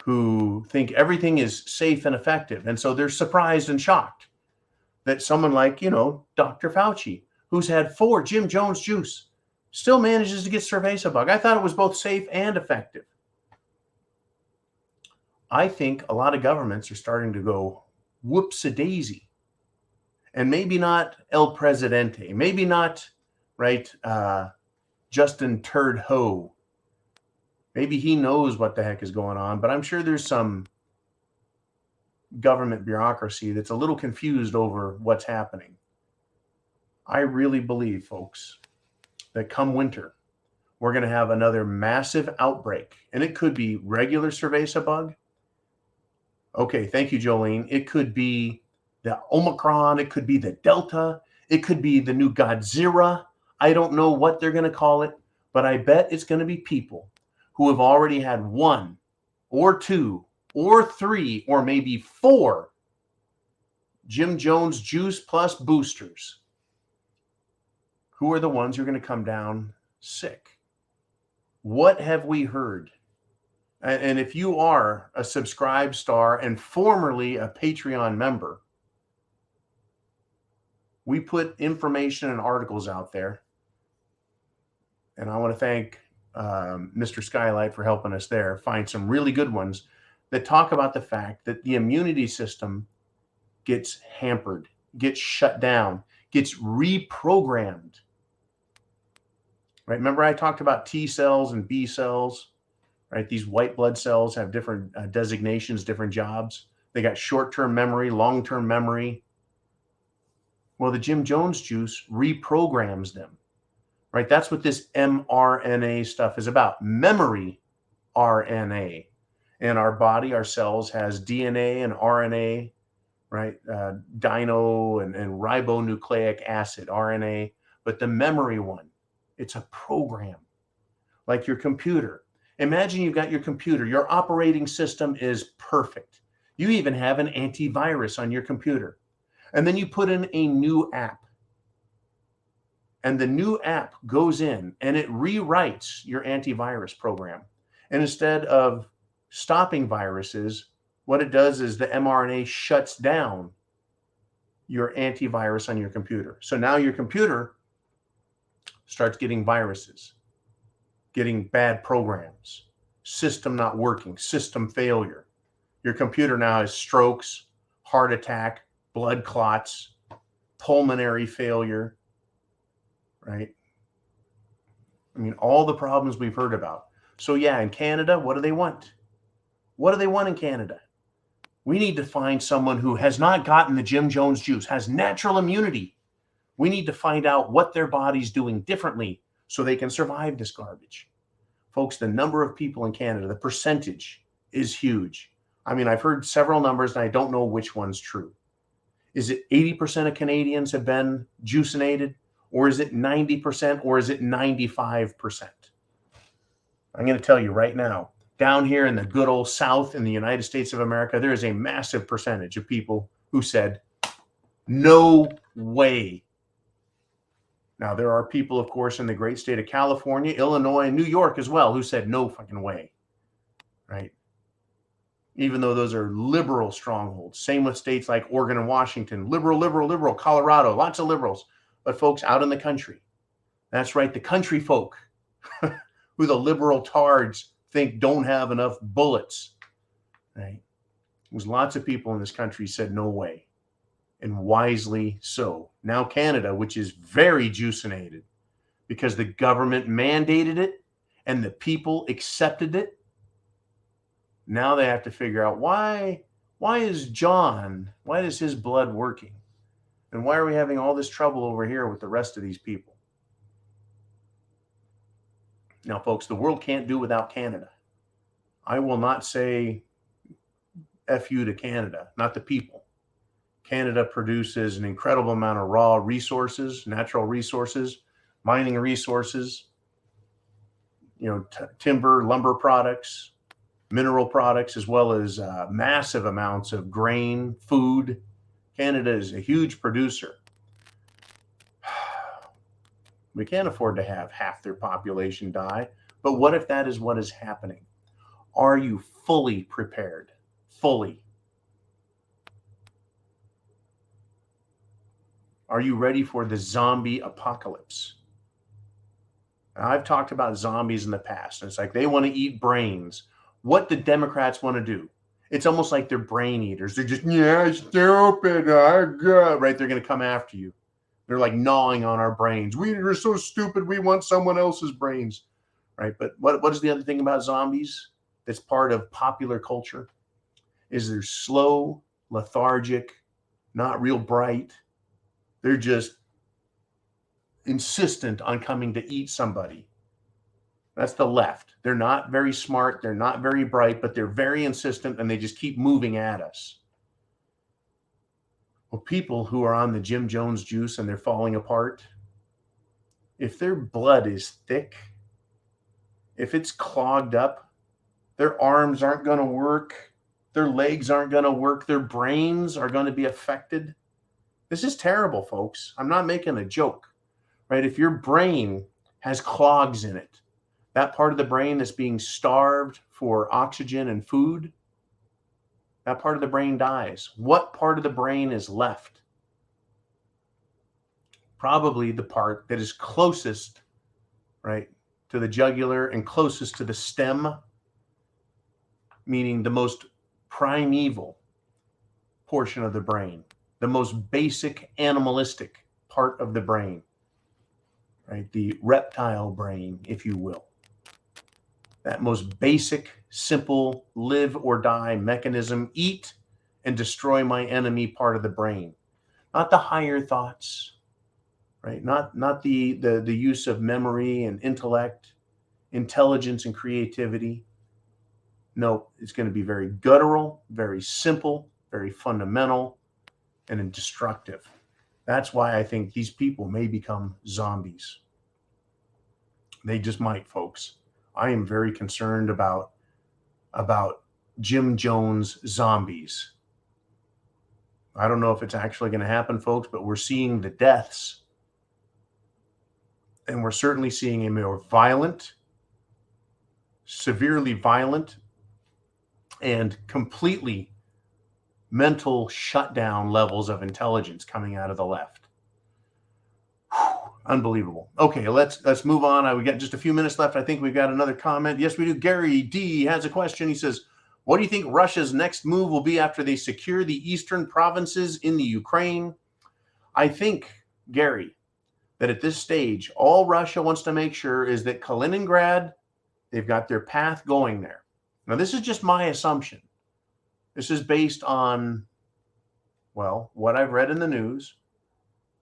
Speaker 3: who think everything is safe and effective, and so they're surprised and shocked that someone like, Dr. Fauci, who's had 4 Jim Jones juice, still manages to get cerveza bug. I thought it was both safe and effective. I think a lot of governments are starting to go whoops-a-daisy. And maybe not El Presidente, maybe not, right, Justin Turd Ho. Maybe he knows what the heck is going on, but I'm sure there's some government bureaucracy that's a little confused over what's happening. I really believe, folks, that come winter, we're going to have another massive outbreak, and it could be regular cerveza bug. Okay, thank you, Jolene. It could be the Omicron. It could be the Delta. It could be the new Godzilla. I don't know what they're going to call it, but I bet it's going to be people who have already had 1 or 2 or 3 or maybe 4 Jim Jones juice plus boosters, who are the ones who are going to come down sick. What have we heard? And if you are a subscribe star and formerly a Patreon member, we put information and articles out there. And I want to thank Mr. Skylight for helping us there find some really good ones that talk about the fact that the immunity system gets hampered, gets shut down, gets reprogrammed. Right? Remember I talked about T cells and B cells, right? These white blood cells have different designations, different jobs. They got short-term memory, long-term memory. Well, the Jim Jones juice reprograms them, right? That's what this mRNA stuff is about. Memory RNA, And our body, our cells, has DNA and RNA, right? Dino and ribonucleic acid, RNA. But the memory one, it's a program, like your computer. Imagine you've got your computer. Your operating system is perfect. You even have an antivirus on your computer. And then you put in a new app. And the new app goes in and it rewrites your antivirus program. And instead of stopping viruses, what it does is the mRNA shuts down your antivirus on your computer. So now your computer starts getting viruses, getting bad programs, system not working, system failure. Your computer now has strokes, heart attack, blood clots, pulmonary failure, right? I mean, all the problems we've heard about. So yeah, in Canada, what do they want? What do they want in Canada? We need to find someone who has not gotten the Jim Jones juice, has natural immunity. We need to find out what their body's doing differently so they can survive this garbage. Folks, the number of people in Canada, the percentage is huge. I mean, I've heard several numbers and I don't know which one's true. Is it 80% of Canadians have been juicinated? Or is it 90%? Or is it 95%? I'm going to tell you right now, down here in the good old South in the United States of America, there is a massive percentage of people who said, no way. Now, there are people, of course, in the great state of California, Illinois, and New York as well, who said no fucking way, right? Even though those are liberal strongholds. Same with states like Oregon and Washington. Liberal, liberal, liberal. Colorado, lots of liberals. But folks out in the country, that's right, the country folk, who the liberal tards think don't have enough bullets, right? There's lots of people in this country said no way, and wisely so. Now Canada, which is very juicinated because the government mandated it and the people accepted it, now they have to figure out why is his blood working? And why are we having all this trouble over here with the rest of these people? Now, folks, the world can't do without Canada. I will not say F you to Canada, not the people. Canada produces an incredible amount of raw resources, natural resources, mining resources, timber, lumber products, mineral products, as well as massive amounts of grain, food. Canada is a huge producer. We can't afford to have half their population die. But what if that is what is happening? Are you fully prepared? Fully. Are you ready for the zombie apocalypse? Now, I've talked about zombies in the past, and it's like they want to eat brains. What the Democrats want to do? It's almost like they're brain eaters. They're just, stupid, right? They're going to come after you. They're like gnawing on our brains. We're so stupid, we want someone else's brains, right? But what is the other thing about zombies that's part of popular culture? Is they're slow, lethargic, not real bright. They're just insistent on coming to eat somebody. That's the left. They're not very smart. They're not very bright, but they're very insistent and they just keep moving at us. Well, people who are on the Jim Jones juice and they're falling apart, if their blood is thick, if it's clogged up, their arms aren't going to work, their legs aren't going to work, their brains are going to be affected. This is terrible, folks. I'm not making a joke, right? If your brain has clogs in it, that part of the brain that's being starved for oxygen and food, that part of the brain dies. What part of the brain is left? Probably the part that is closest, right, to the jugular and closest to the stem, meaning the most primeval portion of the brain, the most basic animalistic part of the brain, right? The reptile brain, if you will. That most basic, simple, live or die mechanism, eat and destroy my enemy part of the brain. Not the higher thoughts, right? Not the use of memory and intellect, intelligence and creativity. No, it's going to be very guttural, very simple, very fundamental, and destructive. That's why I think these people may become zombies. They just might, folks. I am very concerned about Jim Jones zombies. I don't know if it's actually going to happen, folks, but we're seeing the deaths. And we're certainly seeing a more violent, severely violent, and completely mental shutdown levels of intelligence coming out of the left. Whew, unbelievable. Okay, let's move on. We got just a few minutes left. I think we've got another comment. Yes, we do. Gary D has a question. He says, what do you think Russia's next move will be after they secure the eastern provinces in the Ukraine? I think, Gary, that at this stage, all Russia wants to make sure is that Kaliningrad, they've got their path going there. Now, this is just my assumption. This is based on, well, what I've read in the news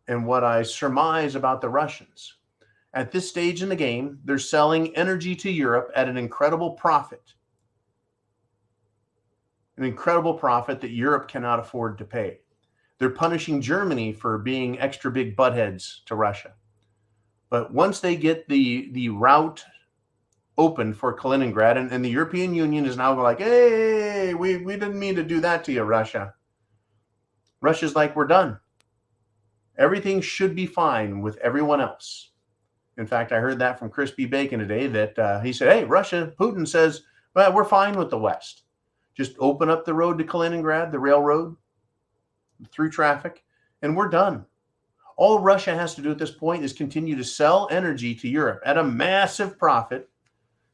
Speaker 3: and what I surmise about the Russians. At this stage in the game, they're selling energy to Europe at an incredible profit. An incredible profit that Europe cannot afford to pay. They're punishing Germany for being extra big buttheads to Russia. But once they get the route open for Kaliningrad, and the European Union is now like, hey, we didn't mean to do that to you, Russia. Russia's like, we're done. Everything should be fine with everyone else. In fact, I heard that from Crispy Bacon today that he said, hey, Russia, Putin says, well, we're fine with the West. Just open up the road to Kaliningrad, the railroad, through traffic, and we're done. All Russia has to do at this point is continue to sell energy to Europe at a massive profit,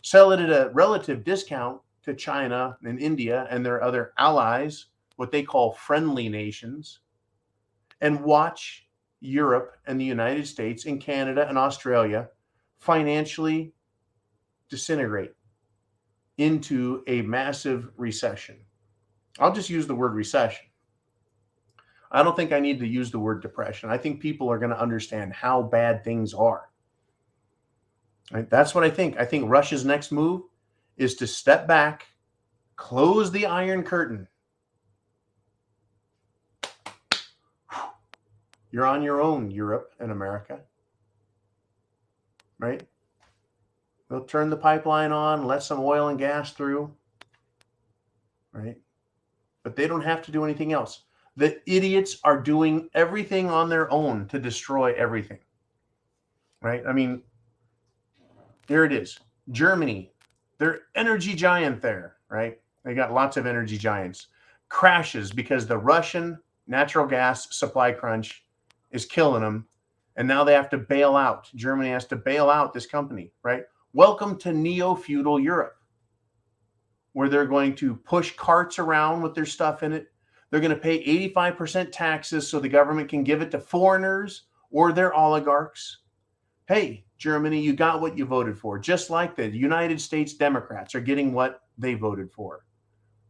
Speaker 3: sell it at a relative discount to China and India and their other allies, what they call friendly nations, and watch Europe and the United States and Canada and Australia financially disintegrate into a massive recession. I'll just use the word recession. I don't think I need to use the word depression. I think people are going to understand how bad things are. Right? That's what I think. I think Russia's next move is to step back, close the Iron Curtain. You're on your own, Europe and America. Right? They'll turn the pipeline on, let some oil and gas through. Right? But they don't have to do anything else. The idiots are doing everything on their own to destroy everything. Right? I mean, here it is. Germany, their energy giant there, right? They got lots of energy giants. Crashes because the Russian natural gas supply crunch is killing them. And now they have to bail out. Germany has to bail out this company, right? Welcome to neo-feudal Europe, where they're going to push carts around with their stuff in it. They're going to pay 85% taxes so the government can give it to foreigners or their oligarchs. Hey, Germany, you got what you voted for, just like the United States Democrats are getting what they voted for.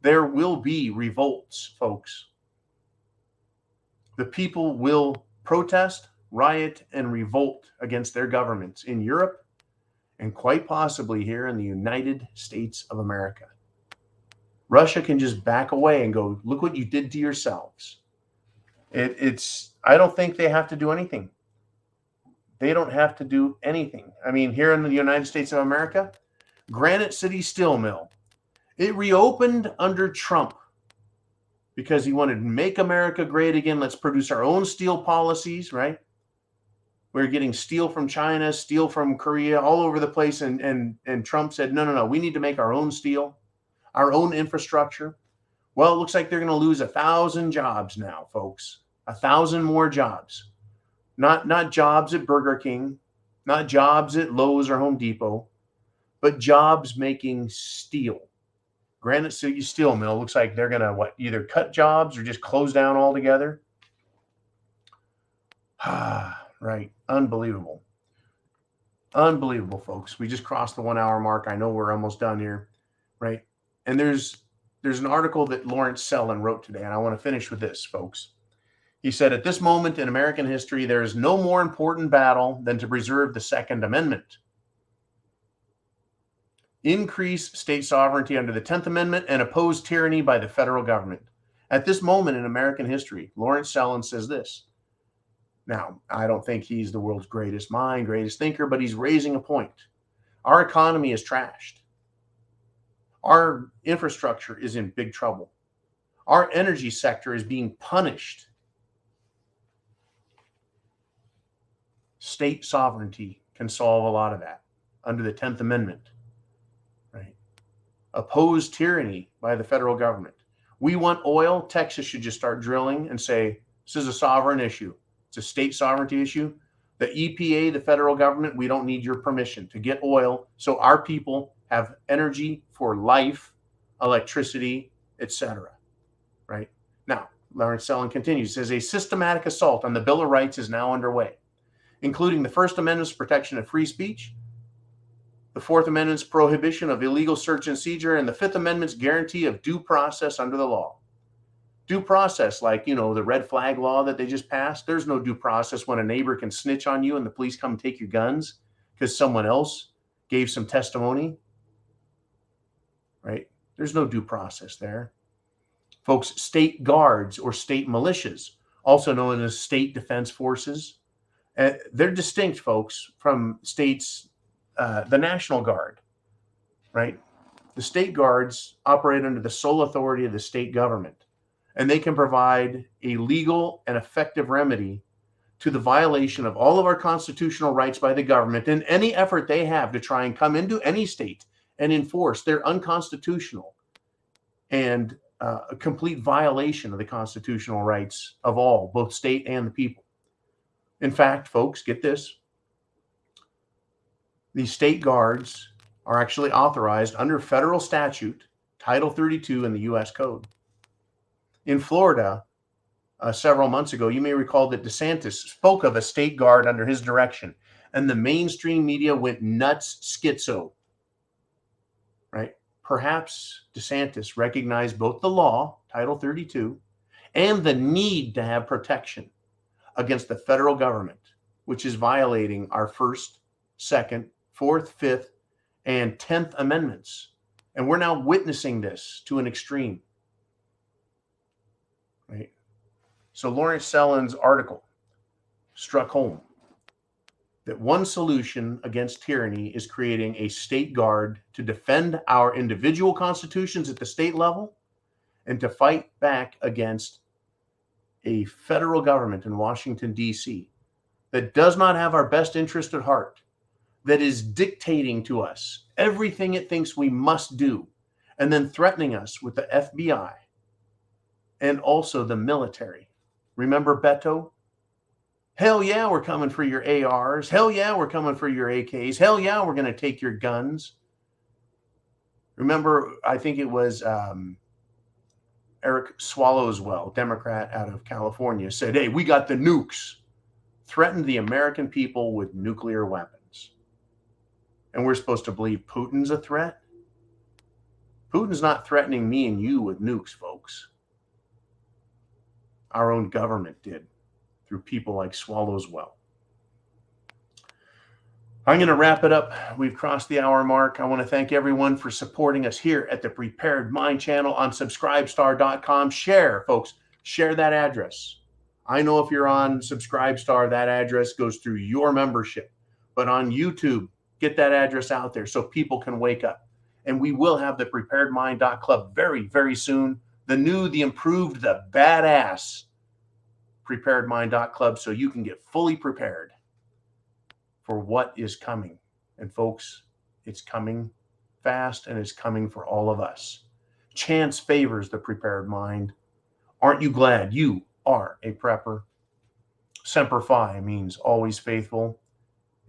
Speaker 3: There will be revolts, folks. The people will protest, riot, and revolt against their governments in Europe and quite possibly here in the United States of America. Russia can just back away and go, look what you did to yourselves. I don't think they have to do anything. They don't have to do anything. I mean, here in the United States of America, Granite City Steel Mill, it reopened under Trump because he wanted to make America great again. Let's produce our own steel policies, right? We're getting steel from China, steel from Korea, all over the place. And Trump said, no, we need to make our own steel, our own infrastructure. Well, it looks like they're going to lose 1,000 jobs now, folks. 1,000 more jobs. Not jobs at Burger King, not jobs at Lowe's or Home Depot, but jobs making steel. Granite City Steel Mill looks like they're going to either cut jobs or just close down altogether. Right. Unbelievable. Unbelievable, folks. We just crossed the 1 hour mark. I know we're almost done here. Right. And there's an article that Lawrence Sellin wrote today, and I want to finish with this, folks. He said, at this moment in American history, there is no more important battle than to preserve the Second Amendment. increase state sovereignty under the 10th Amendment, and oppose tyranny by the federal government. At this moment in American history, Lawrence Sellin says this. Now, I don't think he's the world's greatest mind, greatest thinker, but he's raising a point. Our economy is trashed. Our infrastructure is in big trouble. Our energy sector is being punished. State sovereignty can solve a lot of that under the 10th Amendment, right? Oppose tyranny by the federal government. We want oil. Texas should just start drilling and say, this is a sovereign issue. It's a state sovereignty issue. The EPA, the federal government, we don't need your permission to get oil so our people have energy for life, electricity, etc. Right? Now, Lawrence Sellin continues, says a systematic assault on the Bill of Rights is now underway, including the First Amendment's protection of free speech, the Fourth Amendment's prohibition of illegal search and seizure, and the Fifth Amendment's guarantee of due process under the law. Due process, like, the red flag law that they just passed. There's no due process when a neighbor can snitch on you and the police come take your guns because someone else gave some testimony, right? There's no due process there. Folks, state guards or state militias, also known as state defense forces, they're distinct, folks, from states, the National Guard, right? The state guards operate under the sole authority of the state government, and they can provide a legal and effective remedy to the violation of all of our constitutional rights by the government in any effort they have to try and come into any state and enforce their unconstitutional and a complete violation of the constitutional rights of all, both state and the people. In fact, folks, get this. These state guards are actually authorized under federal statute, Title 32 in the U.S. Code. In Florida, several months ago, you may recall that DeSantis spoke of a state guard under his direction, and the mainstream media went nuts schizo, right? Perhaps DeSantis recognized both the law, Title 32, and the need to have protection against the federal government, which is violating our First, Second, Fourth, Fifth, and 10th Amendments. And we're now witnessing this to an extreme. Right? So Lawrence Sellin's article struck home that one solution against tyranny is creating a state guard to defend our individual constitutions at the state level and to fight back against a federal government in Washington, D.C. that does not have our best interest at heart, that is dictating to us everything it thinks we must do, and then threatening us with the FBI and also the military. Remember Beto? Hell yeah, we're coming for your ARs. Hell yeah, we're coming for your AKs. Hell yeah, we're going to take your guns. Remember, I think it was Eric Swallowswell, Democrat out of California, said, hey, we got the nukes. Threatened the American people with nuclear weapons. And we're supposed to believe Putin's a threat? Putin's not threatening me and you with nukes, folks. Our own government did through people like Swallowswell. I'm going to wrap it up. We've crossed the hour mark. I want to thank everyone for supporting us here at the Prepared Mind channel on subscribestar.com. Share, folks. Share that address. I know if you're on Subscribestar, that address goes through your membership. But on YouTube, get that address out there so people can wake up. And we will have the preparedmind.club very, very soon. The new, the improved, the badass preparedmind.club so you can get fully prepared for what is coming. And folks, it's coming fast and it's coming for all of us. Chance favors the prepared mind. Aren't you glad you are a prepper? Semper Fi means always faithful.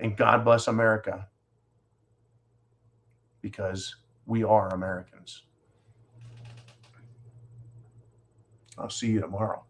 Speaker 3: And God bless America, because we are Americans. I'll see you tomorrow.